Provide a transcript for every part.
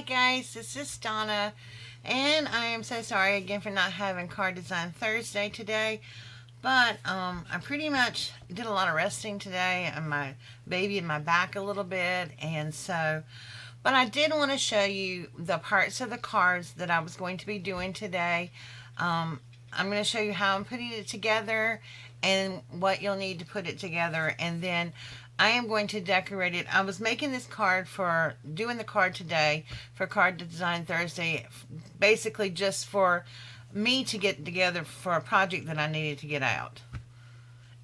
guys, this is Donna, and I am so sorry again for not having Card Design Thursday today. But I pretty much did a lot of resting today, and my baby in my back a little bit, and so. But I did want to show you the parts of the cards that I was going to be doing today. I'm going to show you how I'm putting it together and what you'll need to put it together, and then I am going to decorate it. I was making this card for doing the card today for Card Design Thursday, basically just for me to get together for a project that I needed to get out.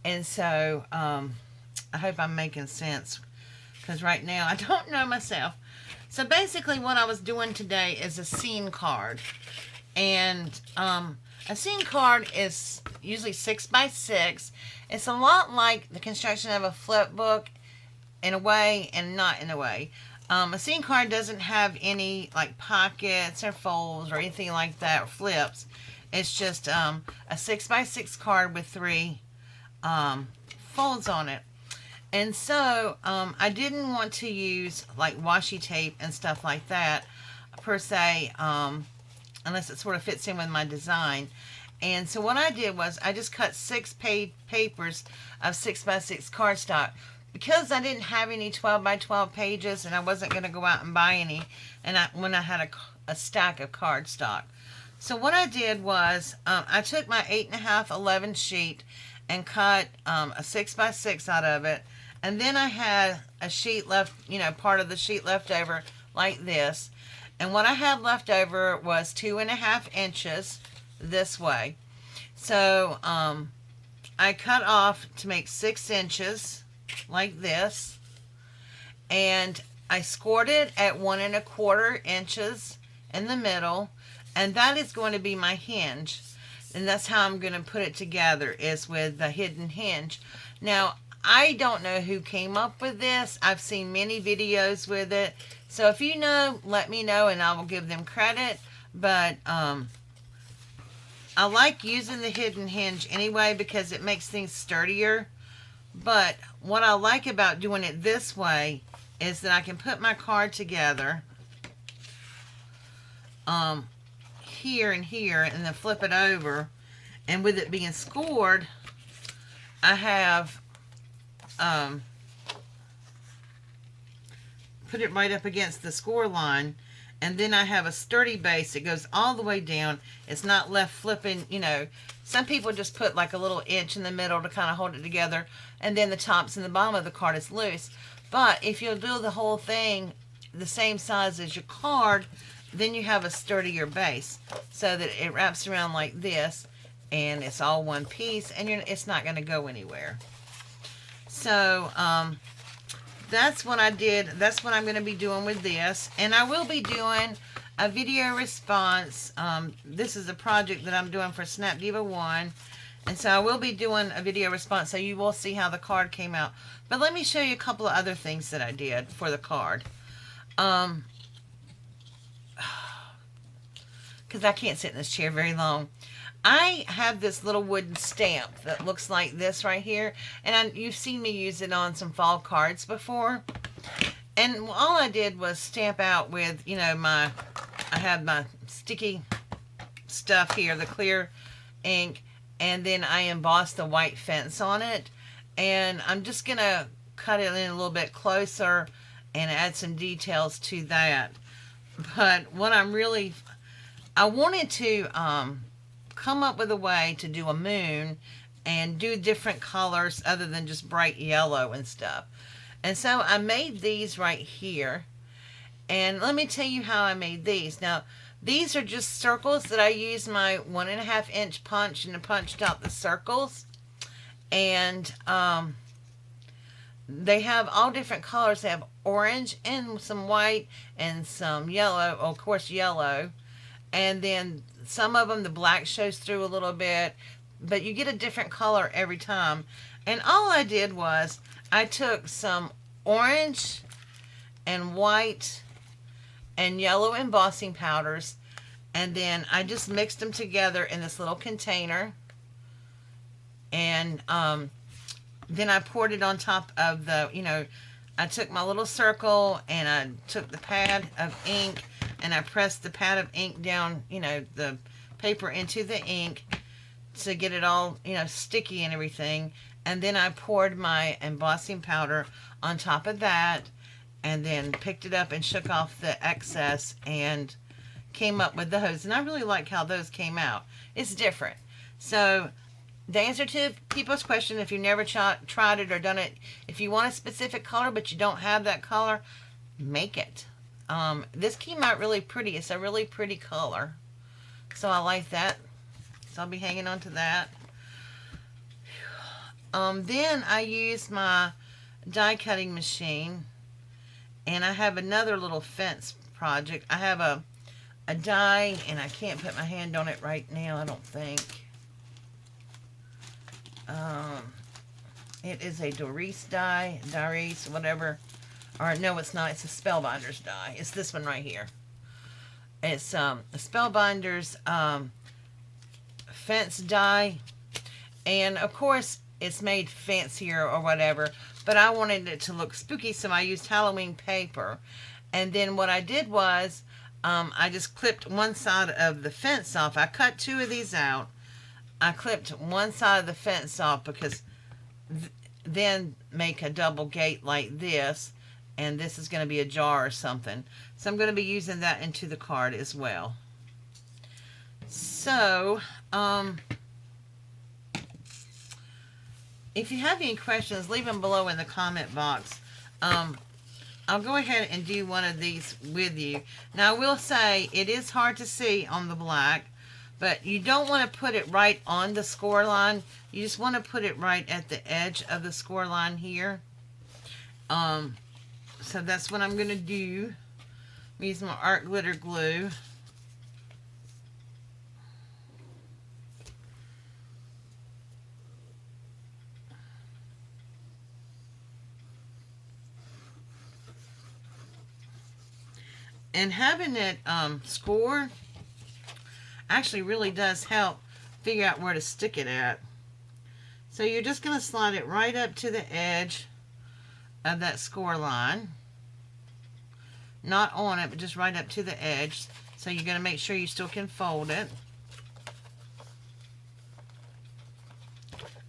And so I hope I'm making sense because right now I don't know myself. So basically, what I was doing today is a scene card, and a scene card is usually 6 by 6. It's a lot like the construction of a flip book in a way and not in a way. A scene card doesn't have any like pockets or folds or anything like that or flips. It's just a 6 by 6 card with 3 folds on it. And so I didn't want to use like washi tape and stuff like that per se, unless it sort of fits in with my design. And so what I did was I just cut 6 papers of 6 by 6 cardstock because I didn't have any 12 by 12 pages, and I wasn't going to go out and buy any. And when I had a stack of cardstock, so what I did was I took my 8.5 11 sheet and cut a 6 by 6 out of it, and then I had a sheet left, part of the sheet left over like this. And what I had left over was 2.5 inches this way. So I cut off to make 6 inches like this, and I scored it at 1.25 inches in the middle, and that is going to be my hinge. And that's how I'm going to put it together, is with the hidden hinge. Now, I don't know who came up with this. I've seen many videos with it. So if you know, let me know and I will give them credit. But I like using the hidden hinge anyway because it makes things sturdier. But what I like about doing it this way is that I can put my card together here and here, and then flip it over. And with it being scored, I have put it right up against the score line, and then I have a sturdy base that goes all the way down. It's not left flipping. Some people just put like a little inch in the middle to kind of hold it together, and then the tops and the bottom of the card is loose. But if you'll do the whole thing the same size as your card, then you have a sturdier base so that it wraps around like this, and it's all one piece, and it's not going to go anywhere. So that's what I did. That's what I'm going to be doing with this. And I will be doing a video response. This is a project that I'm doing for Snap Diva 1. And so I will be doing a video response, so you will see how the card came out. But let me show you a couple of other things that I did for the card. Because I can't sit in this chair very long. I have this little wooden stamp that looks like this right here. And you've seen me use it on some fall cards before. And all I did was stamp out with, I had my sticky stuff here, the clear ink. And then I embossed the white fence on it. And I'm just going to cut it in a little bit closer and add some details to that. But what I wanted to come up with a way to do a moon and do different colors other than just bright yellow and stuff. And so I made these right here. And let me tell you how I made these. Now, these are just circles that I used my 1.5 inch punch and punched out the circles. And they have all different colors. They have orange and some white and some yellow, of course yellow. And then some of them, the black shows through a little bit, but you get a different color every time. And all I did was I took some orange and white and yellow embossing powders, and then I just mixed them together in this little container. And then I poured it on top of I took my little circle and I took the pad of ink. and I pressed the pad of ink down, the paper into the ink to get it all, sticky and everything. And then I poured my embossing powder on top of that, and then picked it up and shook off the excess and came up with those. And I really like how those came out. It's different. So the answer to people's question, if you've never tried it or done it, if you want a specific color but you don't have that color, make it. This came out really pretty. It's a really pretty color. So I like that. So I'll be hanging on to that. Then I use my die cutting machine, and I have another little fence project. I have a die, and I can't put my hand on it right now, I don't think. It is a Doris die, Doris, whatever. Or no, it's not. It's a Spellbinders die. It's this one right here. It's a Spellbinders fence die, and of course it's made fancier or whatever, but I wanted it to look spooky, so I used Halloween paper. And then what I did was I just clipped one side of the fence off. I cut two of these out. I clipped one side of the fence off because then make a double gate like this, and this is going to be a jar or something. So I'm going to be using that into the card as well. So, if you have any questions, leave them below in the comment box. I'll go ahead and do one of these with you. Now, I will say it is hard to see on the black, but you don't want to put it right on the score line. You just want to put it right at the edge of the score line here. So that's what I'm going to do. I'm using my art glitter glue. And having it score actually really does help figure out where to stick it at. So you're just going to slide it right up to the edge of that score line. Not on it, but just right up to the edge. So you're going to make sure you still can fold it.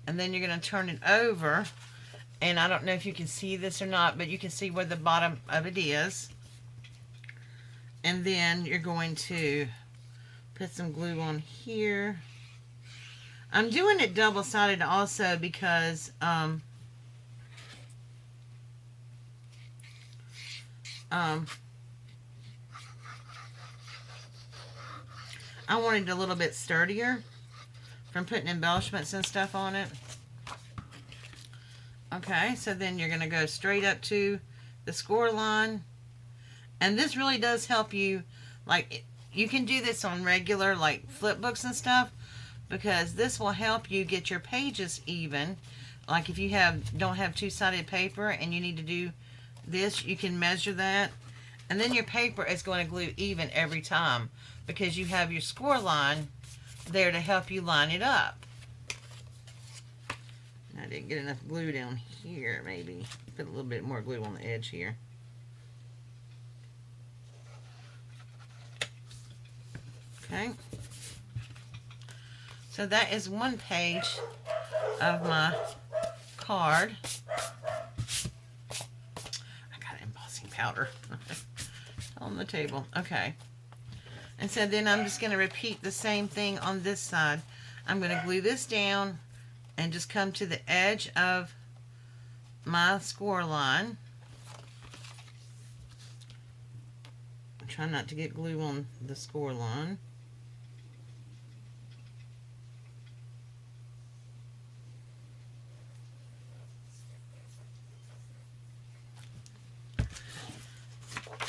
And then you're going to turn it over. And I don't know if you can see this or not, but you can see where the bottom of it is. And then you're going to put some glue on here. I'm doing it double-sided also because I wanted it a little bit sturdier from putting embellishments and stuff on it. Okay, so then you're going to go straight up to the score line. And this really does help you, like, you can do this on regular, like, flip books and stuff, because this will help you get your pages even. Like, if you don't have two-sided paper and you need to do this, you can measure that. And then your paper is going to glue even every time because you have your score line there to help you line it up. I didn't get enough glue down here, maybe. Put a little bit more glue on the edge here. Okay, so that is one page of my card. I got embossing powder on the table. Okay, and so then I'm just going to repeat the same thing on this side. I'm going to glue this down and just come to the edge of my score line. Try not to get glue on the score line.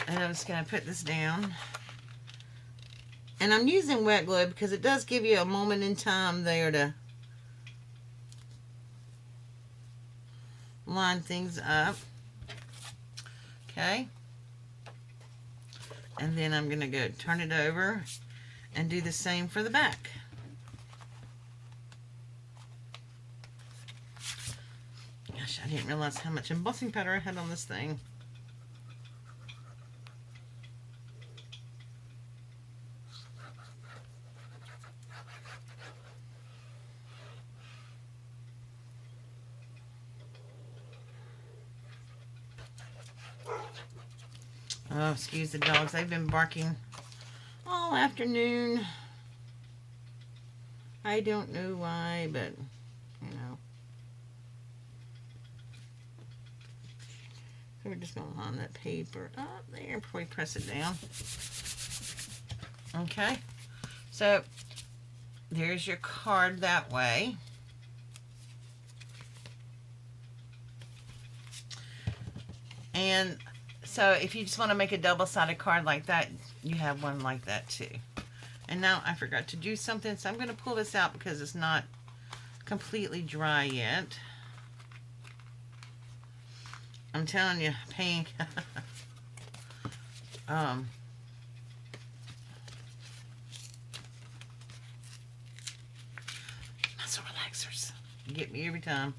And I'm just going to put this down. And I'm using wet glue because it does give you a moment in time there to line things up. Okay. And then I'm going to go turn it over and do the same for the back. Gosh, I didn't realize how much embossing powder I had on this thing. Oh, excuse the dogs. They've been barking all afternoon. I don't know why, but, you know. So we're just going to line that paper up there before we press it down. Okay. So, there's your card that way. And so if you just want to make a double-sided card like that, you have one like that too. And now I forgot to do something, so I'm going to pull this out because it's not completely dry yet. I'm telling you, pain. Muscle relaxers. You get me every time.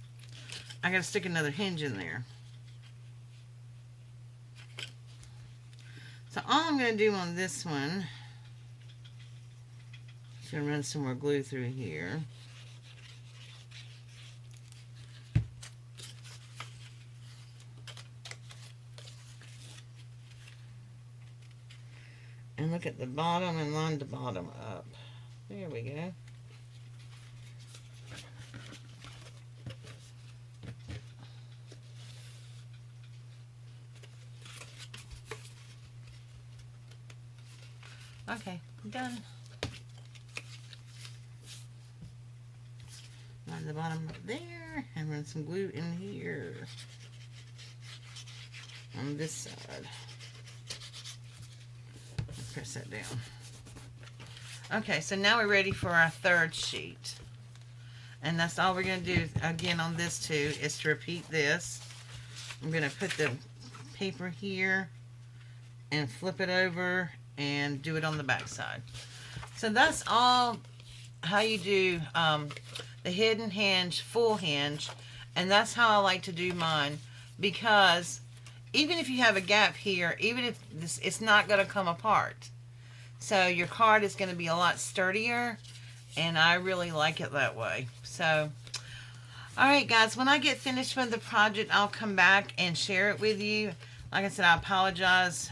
I got to stick another hinge in there. So all I'm going to do on this one, just going to run some more glue through here. And look at the bottom and line the bottom up. There we go. Okay, done. Line the bottom up there and run some glue in here on this side. Press that down. Okay, so now we're ready for our third sheet. And that's all we're going to do again on this too, is to repeat this. I'm going to put the paper here and flip it over and do it on the back side. So that's all how you do the hidden hinge, full hinge. And that's how I like to do mine, because even if you have a gap here, even if this, it's not going to come apart. So your card is going to be a lot sturdier, and I really like it that way. So, alright guys, when I get finished with the project, I'll come back and share it with you. Like I said, I apologize,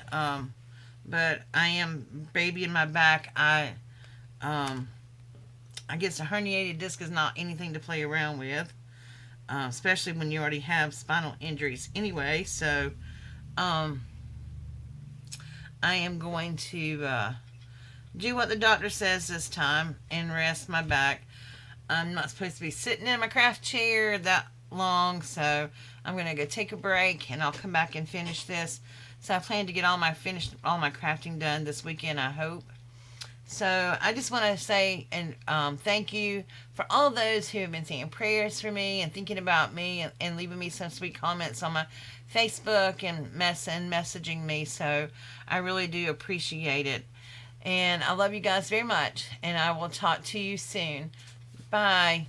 but I am babying my back. I guess a herniated disc is not anything to play around with, especially when you already have spinal injuries anyway. So, I am going to do what the doctor says this time and rest my back. I'm not supposed to be sitting in my craft chair that long, so I'm going to go take a break and I'll come back and finish this. So I plan to get all my crafting done this weekend, I hope. So I just want to say and thank you for all those who have been saying prayers for me and thinking about me and leaving me some sweet comments on my Facebook and messaging me. So I really do appreciate it. And I love you guys very much. And I will talk to you soon. Bye.